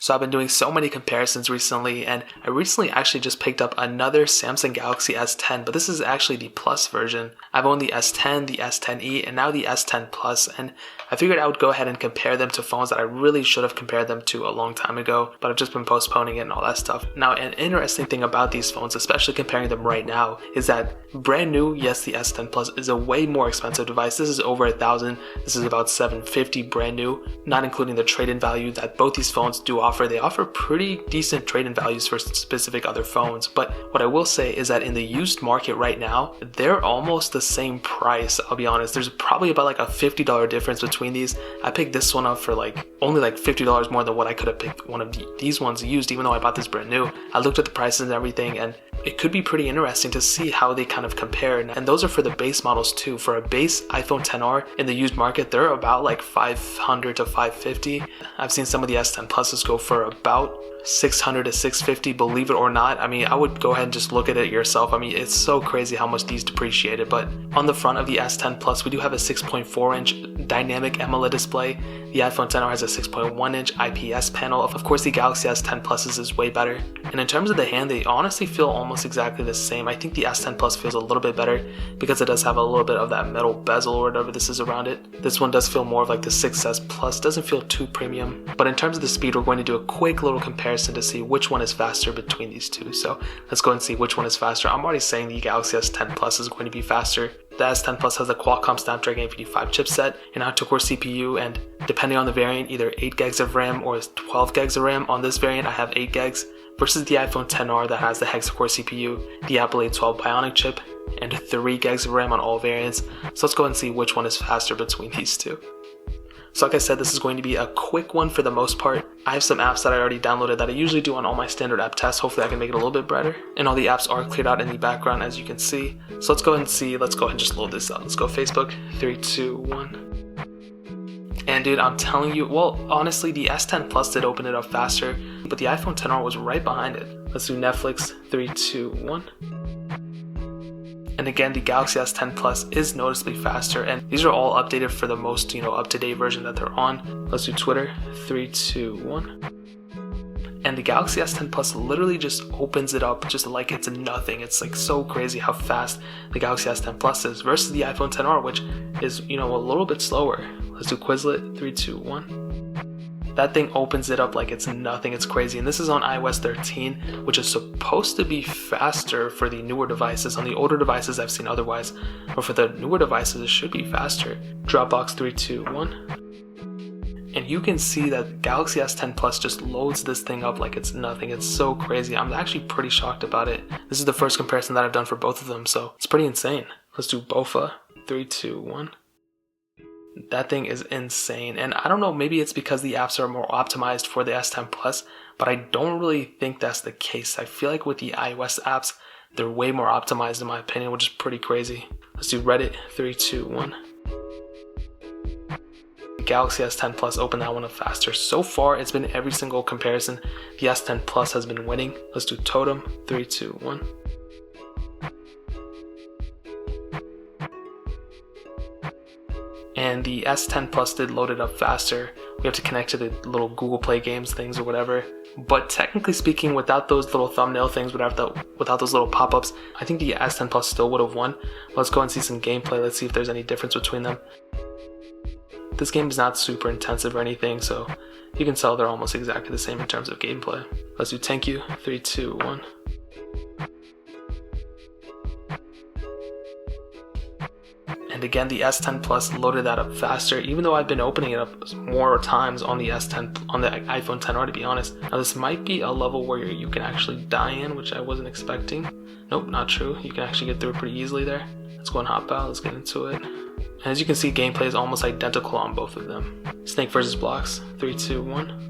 So I've been doing so many comparisons recently, and I recently actually just picked up another Samsung Galaxy S10, but this is actually the Plus version. I've owned the S10, the S10e, and now the S10 Plus, and I figured I would go ahead and compare them to phones that I really should have compared them to a long time ago, but I've just been postponing it and all that stuff. Now, an interesting thing about these phones, especially comparing them right now, is that brand new, yes, the S10 Plus is a way more expensive device. This is over $1,000. This is about $750 brand new, not including the trade-in value that both these phones do offer. They offer pretty decent trade-in values for specific other phones, but what I will say is that in the used market right now, they're almost the same price. I'll be honest, there's probably about like a $50 difference between these. I picked this one up for only $50 more than what I could have picked one of these ones used, even though I bought this brand new. I looked at the prices and everything, and it could be pretty interesting to see how they kind of compare. And those are for the base models too. For a base iPhone XR in the used market, they're about like $500 to $550. I've seen some of the S10 Pluses go for about $600 to $650, believe it or not. I mean, I would go ahead and just look at it yourself. I mean, it's so crazy how much these depreciated. But on the front of the S10 Plus, we do have a 6.4-inch dynamic AMOLED display. The iPhone XR has a 6.1-inch IPS panel. Of course, the Galaxy S10 Plus is way better. And in terms of the hand, they honestly feel almost exactly the same. I think the S10 Plus feels a little bit better because it does have a little bit of that metal bezel or whatever this is around it. This one does feel more of like the 6S Plus. Doesn't feel too premium. But in terms of the speed, we're going to do a quick little comparison to see which one is faster between these two. So let's go and see which one is faster. I'm already saying the Galaxy S10 Plus is going to be faster. The S10 Plus has a Qualcomm Snapdragon 855 chipset, an octa-core CPU, and depending on the variant, either 8 gigs of RAM or 12 gigs of RAM. On this variant, I have 8 gigs, versus the iPhone XR that has the hexa-core CPU, the Apple A12 Bionic chip, and 3 gigs of RAM on all variants. So let's go and see which one is faster between these two. So like I said, this is going to be a quick one for the most part. I have some apps that I already downloaded that I usually do on all my standard app tests. Hopefully I can make it a little bit better. And all the apps are cleared out in the background, as you can see. So let's go ahead and see. Let's go ahead and just load this up. Let's go Facebook. 3, 2, 1. And dude, I'm telling you, well, honestly, the S10 Plus did open it up faster, but the iPhone XR was right behind it. Let's do Netflix. 3, 2, 1. And again, the Galaxy S10 Plus is noticeably faster, and these are all updated for the most, up-to-date version that they're on. Let's do Twitter. 3, 2, 1. And the Galaxy S10 Plus literally just opens it up just like it's nothing. It's like so crazy how fast the Galaxy S10 Plus is versus the iPhone XR, which is, a little bit slower. Let's do Quizlet. 3, 2, 1. That thing opens it up like it's nothing. It's crazy. And this is on iOS 13, which is supposed to be faster for the newer devices. On the older devices, I've seen otherwise. But for the newer devices, it should be faster. Dropbox. 3, 2, 1. And you can see that Galaxy S10 Plus just loads this thing up like it's nothing. It's so crazy. I'm actually pretty shocked about it. This is the first comparison that I've done for both of them, so it's pretty insane. Let's do BOFA. 3, 2, 1. That thing is insane, and I don't know, maybe it's because the apps are more optimized for the S10 Plus, but I don't really think that's the case. I feel like with the iOS apps, they're way more optimized in my opinion, which is pretty crazy. Let's do Reddit. 3, 2, 1. Galaxy S10 Plus opened that one up faster. So far, it's been every single comparison. The S10 Plus has been winning. Let's do Totem. 3, 2, 1. And the S10 Plus did load it up faster. We have to connect to the little Google Play Games things or whatever. But technically speaking, without those little thumbnail things, without those little pop-ups, I think the S10 Plus still would have won. Let's go and see some gameplay. Let's see if there's any difference between them. This game is not super intensive or anything, so you can tell they're almost exactly the same in terms of gameplay. Let's do Thank You. 3, 2, 1. And again, the S10 Plus loaded that up faster, even though I've been opening it up more times on the iPhone XR, to be honest. Now this might be a level where you can actually die in, which I wasn't expecting. Nope, not true. You can actually get through it pretty easily there. Let's go and hop out. Let's get into it. And as you can see, gameplay is almost identical on both of them. Snake versus Blocks. 3, 2, 1.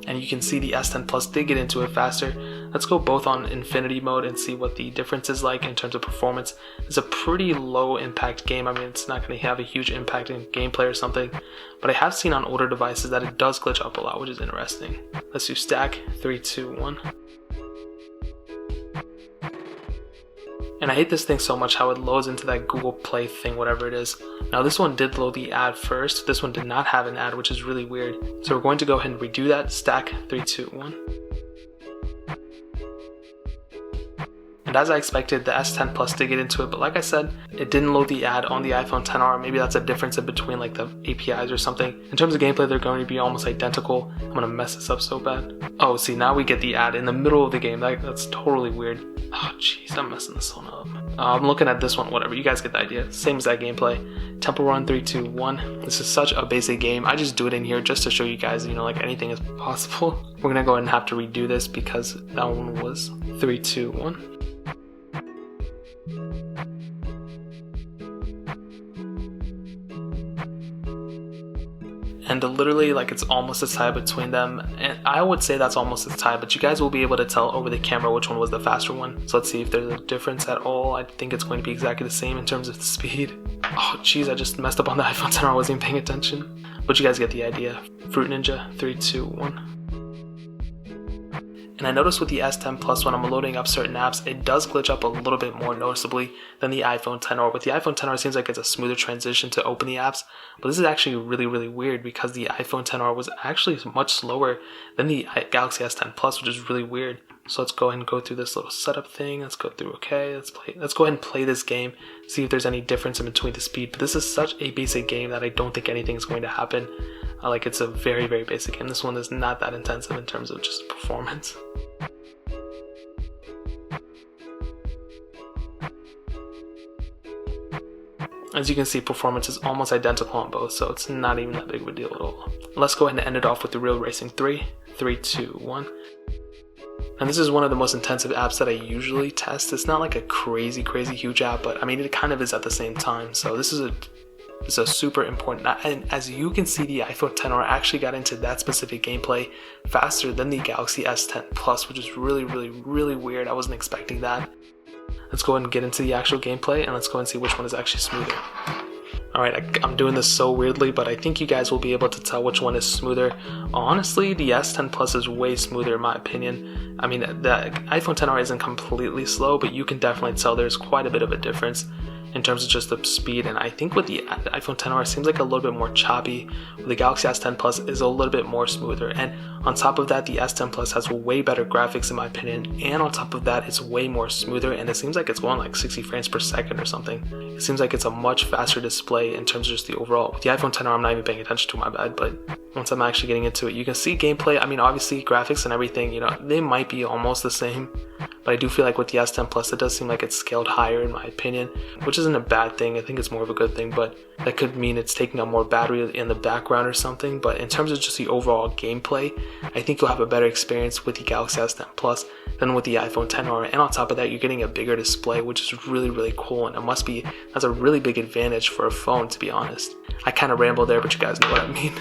And you can see the S10 Plus did get into it faster. Let's go both on infinity mode and see what the difference is like in terms of performance. It's a pretty low impact game. I mean, it's not going to have a huge impact in gameplay or something, but I have seen on older devices that it does glitch up a lot, which is interesting. Let's do Stack. 3, 2, 1. And I hate this thing so much, how it loads into that Google Play thing, whatever it is. Now this one did load the ad first. This one did not have an ad, which is really weird. So we're going to go ahead and redo that. Stack 3, 2, 1. And as I expected, the S10 Plus did get into it, but like I said, it didn't load the ad on the iPhone XR. Maybe that's a difference in between like the APIs or something. In terms of gameplay, they're going to be almost identical. I'm gonna mess this up so bad. Oh, see, now we get the ad in the middle of the game. That's totally weird. Oh, jeez, I'm messing this one up. I'm looking at this one, whatever. You guys get the idea. Same as that gameplay. Temple Run 3, 2, 1. This is such a basic game. I just do it in here just to show you guys, like anything is possible. We're gonna go ahead and have to redo this because that one was 3, 2, 1. And literally, like, it's almost a tie between them, and I would say that's almost a tie, but you guys will be able to tell over the camera which one was the faster one. So let's see if there's a difference at all. I think it's going to be exactly the same in terms of the speed. Oh jeez, I just messed up on the iPhone XR. I wasn't even paying attention, but you guys get the idea. Fruit Ninja 3, 2, 1. And I noticed with the S10 Plus, when I'm loading up certain apps, it does glitch up a little bit more noticeably than the iPhone XR. With the iPhone XR, it seems like it's a smoother transition to open the apps, but this is actually really, really weird because the iPhone XR was actually much slower than the Galaxy S10 Plus, which is really weird. So let's go ahead and go through this little setup thing. Let's go through, okay, let's go ahead and play this game, see if there's any difference in between the speed. But this is such a basic game that I don't think anything is going to happen. Like, it's a very, very basic game. This one is not that intensive in terms of just performance. As you can see, performance is almost identical on both, so it's not even that big of a deal at all. Let's go ahead and end it off with the Real Racing 3, 3, 2, 1. And this is one of the most intensive apps that I usually test. It's not like a crazy huge app, but I mean, it kind of is at the same time. So this is a super important, and as you can see, the iPhone XR actually got into that specific gameplay faster than the Galaxy S10 Plus, which is really weird. I wasn't expecting that. Let's go ahead and get into the actual gameplay, and let's go and see which one is actually smoother. Alright, I'm doing this so weirdly, but I think you guys will be able to tell which one is smoother. Honestly, the S10 Plus is way smoother in my opinion. I mean, the iPhone XR isn't completely slow, but you can definitely tell there's quite a bit of a difference in terms of just the speed. And I think with the iPhone XR, it seems like a little bit more choppy. With the Galaxy S10 Plus is a little bit more smoother. And on top of that, the S10 Plus has way better graphics in my opinion. And on top of that, it's way more smoother, and it seems like it's going like 60 frames per second or something. It seems like it's a much faster display in terms of just the overall. With the iPhone XR, I'm not even paying attention to, my bad, but once I'm actually getting into it, you can see gameplay. I mean, obviously graphics and everything, they might be almost the same, but I do feel like with the S10 Plus, it does seem like it's scaled higher in my opinion, which isn't a bad thing. I think it's more of a good thing, but that could mean it's taking up more battery in the background or something. But in terms of just the overall gameplay, I think you'll have a better experience with the Galaxy S10 Plus than with the iPhone XR. And on top of that, you're getting a bigger display, which is really cool, and that's a really big advantage for a phone, to be honest. I kind of rambled there, but you guys know what I mean.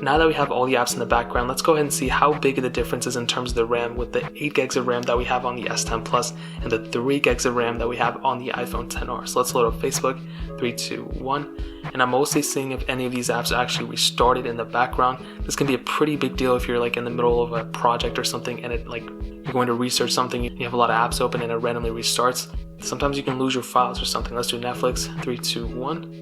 Now that we have all the apps in the background, let's go ahead and see how big the difference is in terms of the RAM with the 8 gigs of RAM that we have on the S10 Plus and the 3 gigs of RAM that we have on the iPhone XR. So let's load up Facebook, 3, 2, 1. And I'm mostly seeing if any of these apps are actually restarted in the background. This can be a pretty big deal if you're like in the middle of a project or something and you're going to research something, you have a lot of apps open and it randomly restarts. Sometimes you can lose your files or something. Let's do Netflix, 3, 2, 1.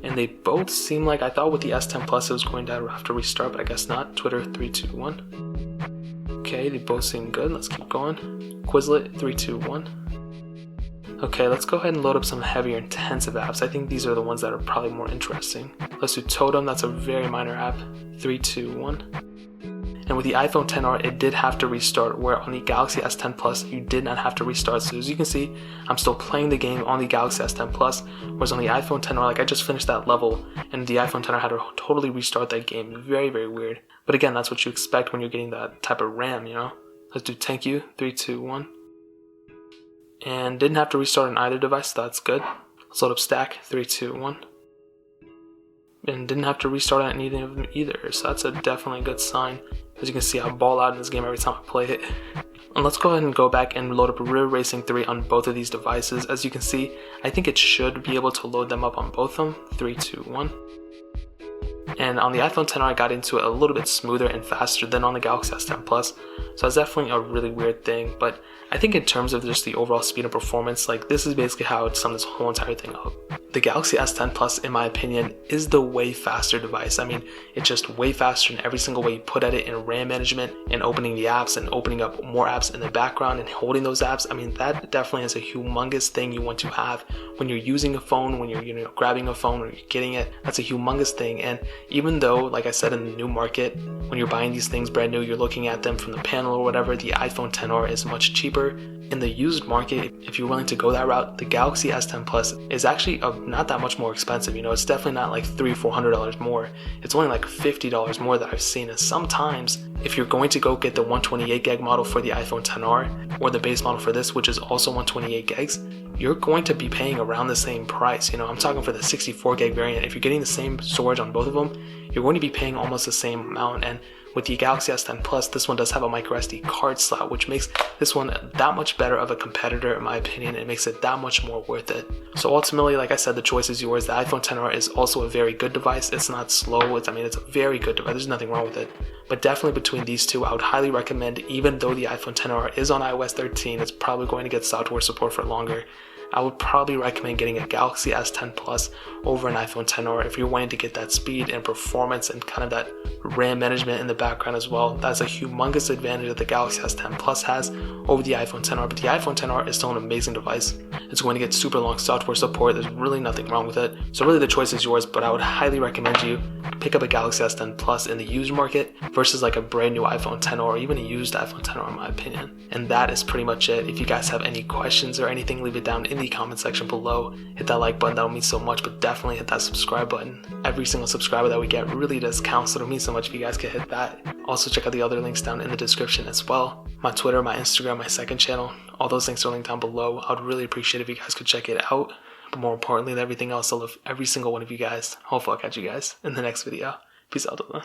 And they both seem like, I thought with the S10 Plus it was going to have to restart, but I guess not. Twitter, 3, 2, 1. Okay, they both seem good. Let's keep going. Quizlet, 3, 2, 1. Okay, let's go ahead and load up some heavier intensive apps. I think these are the ones that are probably more interesting. Let's do Totem, that's a very minor app. 3, 2, 1. And with the iPhone XR, it did have to restart, where on the Galaxy S10 Plus, you did not have to restart. So as you can see, I'm still playing the game on the Galaxy S10 Plus, whereas on the iPhone XR, like I just finished that level, and the iPhone XR had to totally restart that game. Very weird. But again, that's what you expect when you're getting that type of RAM, Let's do Thank You, 3, 2, 1. And didn't have to restart on either device, so that's good. Let's load up Stack, 3, 2, 1. And didn't have to restart on anything of them either, so that's a definitely good sign. As you can see, I ball out in this game every time I play it. And let's go ahead and go back and load up Real Racing 3 on both of these devices. As you can see, I think it should be able to load them up on both of them. 3, 2, 1. And on the iPhone XR, I got into it a little bit smoother and faster than on the Galaxy S10 Plus. So that's definitely a really weird thing. But I think in terms of just the overall speed and performance, like this is basically how I would sum this whole entire thing up. The Galaxy S10 Plus, in my opinion, is the way faster device. I mean, it's just way faster in every single way you put at it, in RAM management, and opening the apps, and opening up more apps in the background, and holding those apps. I mean, that definitely is a humongous thing you want to have when you're using a phone, when you're grabbing a phone, or you're getting it. That's a humongous thing. And even though, like I said, in the new market, when you're buying these things brand new, you're looking at them from the panel or whatever, the iPhone XR is much cheaper. In the used market, if you're willing to go that route, the Galaxy S10 Plus is actually not that much more expensive. It's definitely not like $300-$400 more. It's only like $50 more that I've seen. And sometimes, if you're going to go get the 128 gig model for the iPhone XR, or the base model for this, which is also 128 gigs, you're going to be paying around the same price. I'm talking for the 64 gig variant. If you're getting the same storage on both of them, you're going to be paying almost the same amount. And with the Galaxy S10 Plus, this one does have a microSD card slot, which makes this one that much better of a competitor, in my opinion. It makes it that much more worth it. So ultimately, like I said, the choice is yours. The iPhone XR is also a very good device. It's not slow. It's a very good device. There's nothing wrong with it. But definitely between these two, I would highly recommend, even though the iPhone XR is on iOS 13, it's probably going to get software support for longer. I would probably recommend getting a Galaxy S10 Plus over an iPhone XR if you're wanting to get that speed and performance and kind of that RAM management in the background as well. That's a humongous advantage that the Galaxy S10 Plus has over the iPhone XR, but the iPhone XR is still an amazing device. It's going to get super long software support. There's really nothing wrong with it. So really the choice is yours, but I would highly recommend you pick up a Galaxy S10 Plus in the used market versus like a brand new iPhone XR or even a used iPhone XR, in my opinion. And that is pretty much it. If you guys have any questions or anything, leave it down in the comment section below. Hit that like button, that would mean so much, but definitely hit that subscribe button. Every single subscriber that we get really does count, so it'll mean so much if you guys could hit that. Also check out the other links down in the description as well. My Twitter, my Instagram, my second channel, all those links are linked down below. I would really appreciate if you guys could check it out. But more importantly than everything else, I love every single one of you guys. Hopefully I'll catch you guys in the next video. Peace out, then.